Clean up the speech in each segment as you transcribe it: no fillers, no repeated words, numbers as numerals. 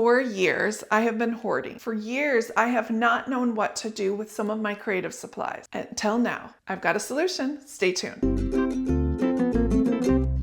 For years, I have been hoarding. For years, I have not known what to do with some of my creative supplies. Until now, I've got a solution. Stay tuned.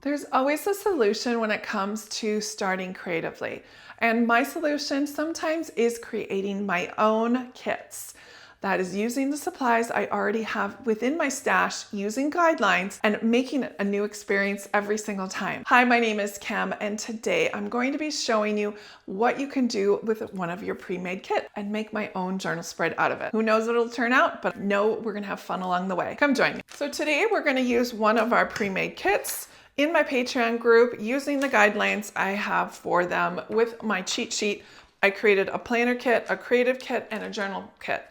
There's always a solution when it comes to starting creatively. And my solution sometimes is creating my own kits. That is using the supplies I already have within my stash, using guidelines, and making it a new experience every single time. Hi, my name is Kim, and today I'm going to be showing you what you can do with one of your pre-made kits and make my own journal spread out of it. Who knows what it'll turn out, but know we're gonna have fun along the way. Come join me. So today we're gonna use one of our pre-made kits in my Patreon group using the guidelines I have for them with my cheat sheet. I created a planner kit, a creative kit, and a journal kit.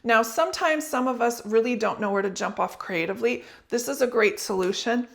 Now, sometimes some of us really don't know where to jump off creatively. This is a great solution.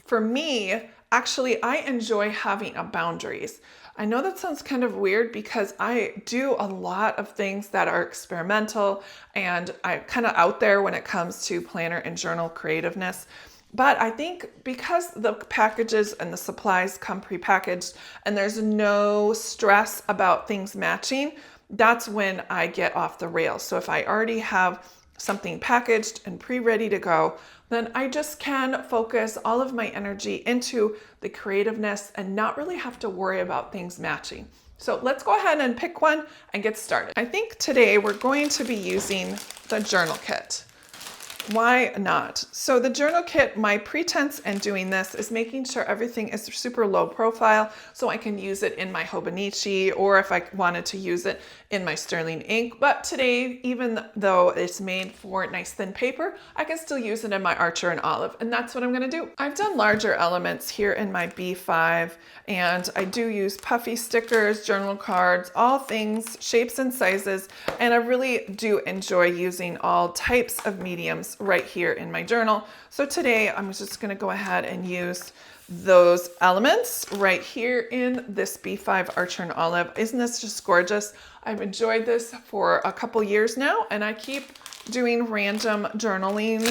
For me, actually, I enjoy having boundaries. I know that sounds kind of weird because I do a lot of things that are experimental and I'm kind of out there when it comes to planner and journal creativeness. But I think because the packages and the supplies come prepackaged and there's no stress about things matching, that's when I get off the rails. So if I already have something packaged and pre-ready to go, then I just can focus all of my energy into the creativeness and not really have to worry about things matching. So let's go ahead and pick one and get started. I think today we're going to be using the journal kit. Why not? So the journal kit, my pretense in doing this is making sure everything is super low profile so I can use it in my Hobonichi or if I wanted to use it in my Sterling ink. But today, even though it's made for nice thin paper, I can still use it in my Archer and Olive, and that's what I'm gonna do. I've done larger elements here in my B5, and I do use puffy stickers, journal cards, all things, shapes and sizes, and I really do enjoy using all types of mediums right here in my journal. So today I'm just going to go ahead and use those elements right here in this B5 Archer and Olive. Isn't this just gorgeous? I've enjoyed this for a couple years now, and I keep doing random journaling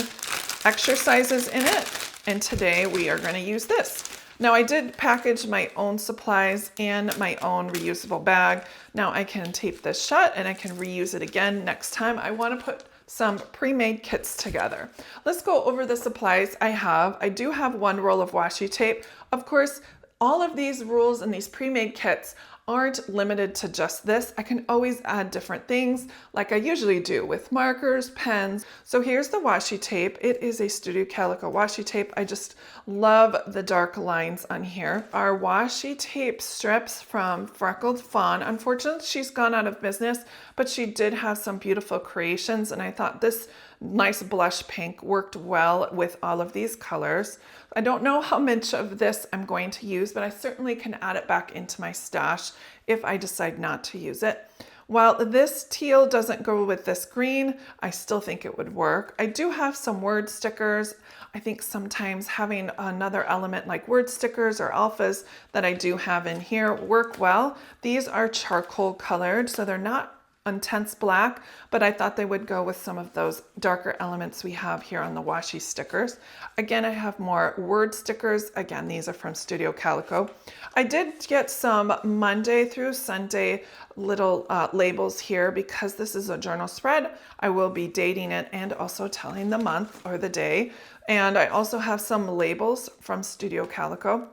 exercises in it. And today we are going to use this. Now I did package my own supplies in my own reusable bag. Now I can tape this shut and I can reuse it again next time I want to put some pre-made kits together. Let's go over the supplies I have. I do have one roll of washi tape. Of course, all of these rules and these pre-made kits aren't limited to just this. I can always add different things like I usually do with markers, pens. So here's the washi tape. It is a Studio Calico washi tape. I just love the dark lines on here. Our washi tape strips from Freckled Fawn. Unfortunately, she's gone out of business, but she did have some beautiful creations, and I thought this nice blush pink worked well with all of these colors. I don't know how much of this I'm going to use, but I certainly can add it back into my stash if I decide not to use it. While this teal doesn't go with this green, I still think it would work. I do have some word stickers. I think sometimes having another element like word stickers or alphas that I do have in here work well. These are charcoal colored, so they're not intense black, but I thought they would go with some of those darker elements we have here on the washi stickers. Again, I have more word stickers. Again, these are from Studio Calico. I did get some Monday through Sunday little labels here because this is a journal spread. I will be dating it and also telling the month or the day. And I also have some labels from Studio Calico.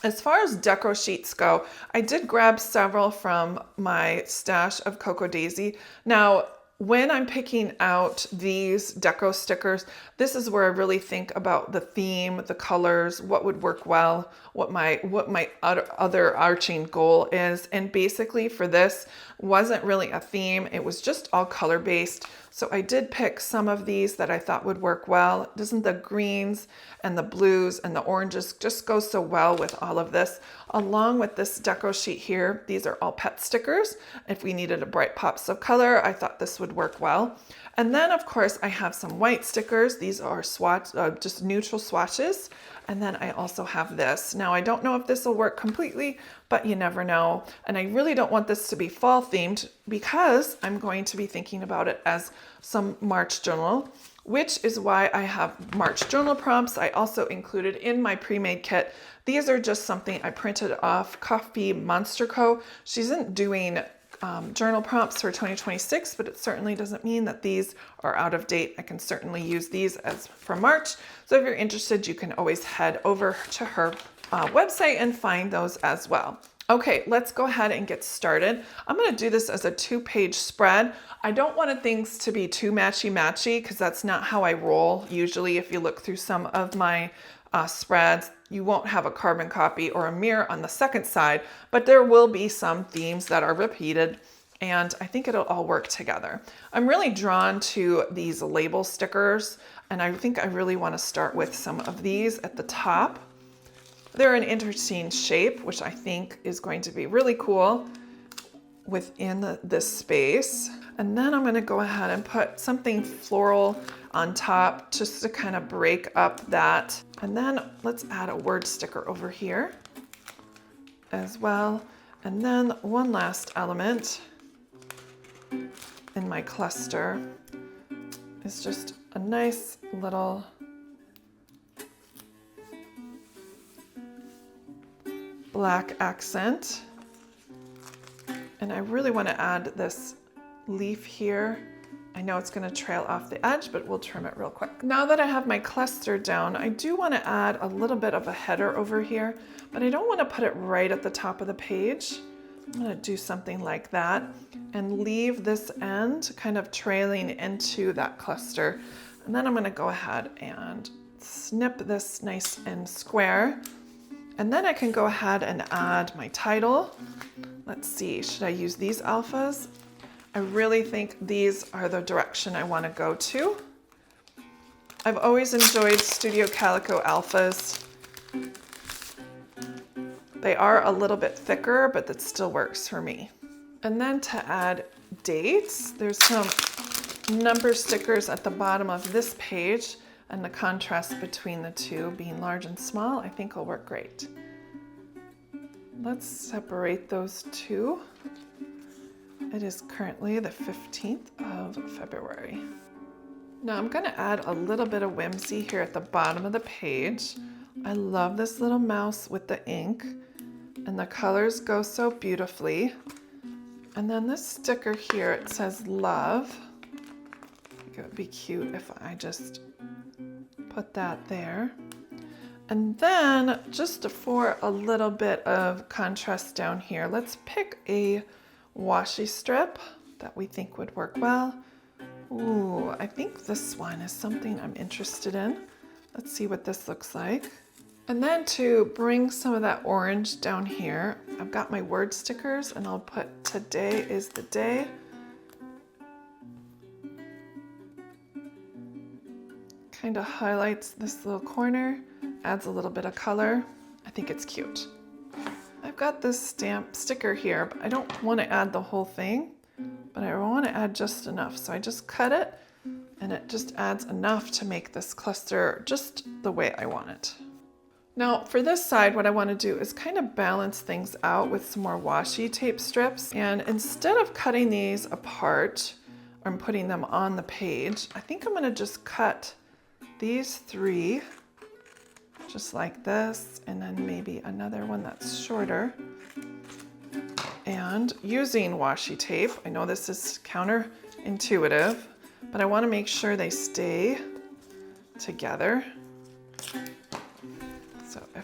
As far as deco sheets go, I did grab several from my stash of Cocoa Daisy. Now, when I'm picking out these deco stickers, this is where I really think about the theme, the colors, what would work well, what my other arching goal is. And basically for this wasn't really a theme. It was just all color based. So I did pick some of these that I thought would work well. Doesn't the greens and the blues and the oranges just go so well with all of this? Along with this deco sheet here, these are all pet stickers. If we needed a bright pops of color, I thought this would work well. And then of course I have some white stickers. These are just neutral swatches. And then I also have this. Now I don't know if this will work completely, but you never know. And I really don't want this to be fall themed because I'm going to be thinking about it as some March journal which is why I have March journal prompts. I also included in my pre-made kit. These are just something I printed off Coffee Monster Co. She isn't doing journal prompts for 2026, but it certainly doesn't mean that these are out of date. I can certainly use these as for March. So if you're interested, you can always head over to her website and find those as well. Okay, let's go ahead and get started. I'm going to do this as a 2-page spread. I don't want things to be too matchy-matchy because that's not how I roll. Usually if you look through some of my spreads, you won't have a carbon copy or a mirror on the second side, but there will be some themes that are repeated, and I think it'll all work together. I'm really drawn to these label stickers, and I think I really want to start with some of these at the top. They're an interesting shape, which I think is going to be really cool within this space. And then I'm going to go ahead and put something floral on top just to kind of break up that. And then let's add a word sticker over here as well. And then one last element in my cluster is just a nice little black accent. And I really want to add this leaf here. I know it's going to trail off the edge, but we'll trim it real quick. Now that I have my cluster down, I do want to add a little bit of a header over here, but I don't want to put it right at the top of the page. I'm going to do something like that and leave this end kind of trailing into that cluster. And then I'm going to go ahead and snip this nice and square. And then I can go ahead and add my title. Let's see, should I use these alphas? I really think these are the direction I want to go to. I've always enjoyed Studio Calico alphas. They are a little bit thicker, but that still works for me. And then to add dates, there's some number stickers at the bottom of this page, and the contrast between the two being large and small, I think will work great. Let's separate those two. It is currently the 15th of February. Now I'm going to add a little bit of whimsy here at the bottom of the page. I love this little mouse with the ink, and the colors go so beautifully. And then this sticker here, it says love. I think it would be cute if I just put that there. And then just for a little bit of contrast down here, let's pick a washi strip that we think would work well. Ooh, I think this one is something I'm interested in. Let's see what this looks like. And then to bring some of that orange down here, I've got my word stickers, and I'll put today is the day. Kind of highlights this little corner, adds a little bit of color. I think it's cute. I've got this stamp sticker here, but I don't want to add the whole thing, but I want to add just enough. So I just cut it, and it just adds enough to make this cluster just the way I want it. Now for this side, what I want to do is kind of balance things out with some more washi tape strips. And instead of cutting these apart or putting them on the page, I think I'm going to just cut these 3 just like this, and then maybe another one that's shorter. And using washi tape, I know this is counterintuitive, but I want to make sure they stay together. So I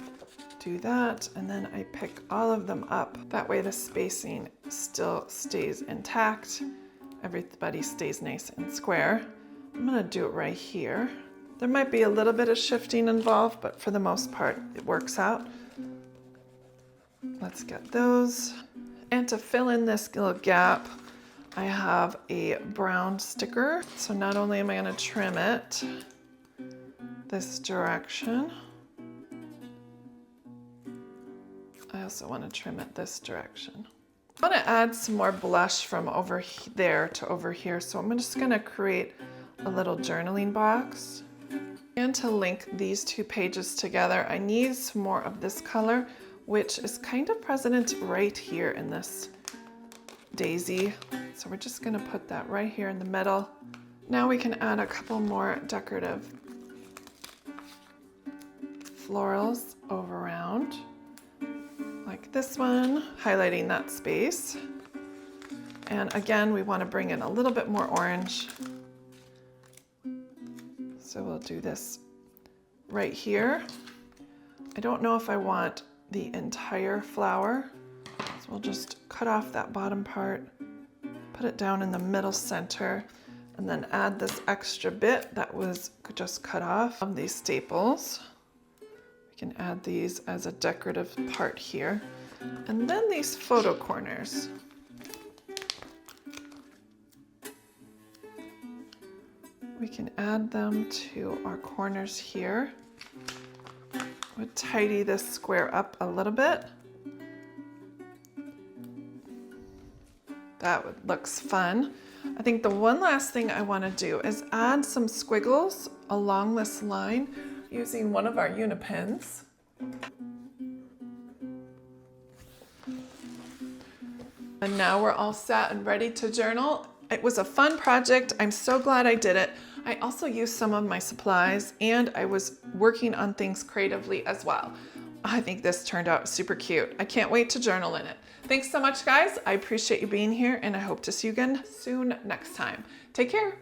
do that, and then I pick all of them up. That way the spacing still stays intact. Everybody stays nice and square. I'm going to do it right here. There might be a little bit of shifting involved, but for the most part, it works out. Let's get those. And to fill in this little gap, I have a brown sticker. So not only am I going to trim it this direction, I also want to trim it this direction. I want to add some more blush from over there to over here. So I'm just going to create a little journaling box. And to link these 2 pages together, I need some more of this color, which is kind of present right here in this daisy. So we're just going to put that right here in the middle Now we can add a couple more decorative florals over around, like this one, highlighting that space. And again, we want to bring in a little bit more orange. So we'll do this right here. I don't know if I want the entire flower, so we'll just cut off that bottom part, put it down in the middle center, and then add this extra bit that was just cut off of these staples. We can add these as a decorative part here. And then these photo corners. We can add them to our corners here. We'll tidy this square up a little bit. That looks fun. I think the one last thing I want to do is add some squiggles along this line using one of our Unipens. And now we're all set and ready to journal. It was a fun project. I'm so glad I did it. I also used some of my supplies and I was working on things creatively as well. I think this turned out super cute. I can't wait to journal in it. Thanks so much, guys. I appreciate you being here and I hope to see you again soon next time. Take care.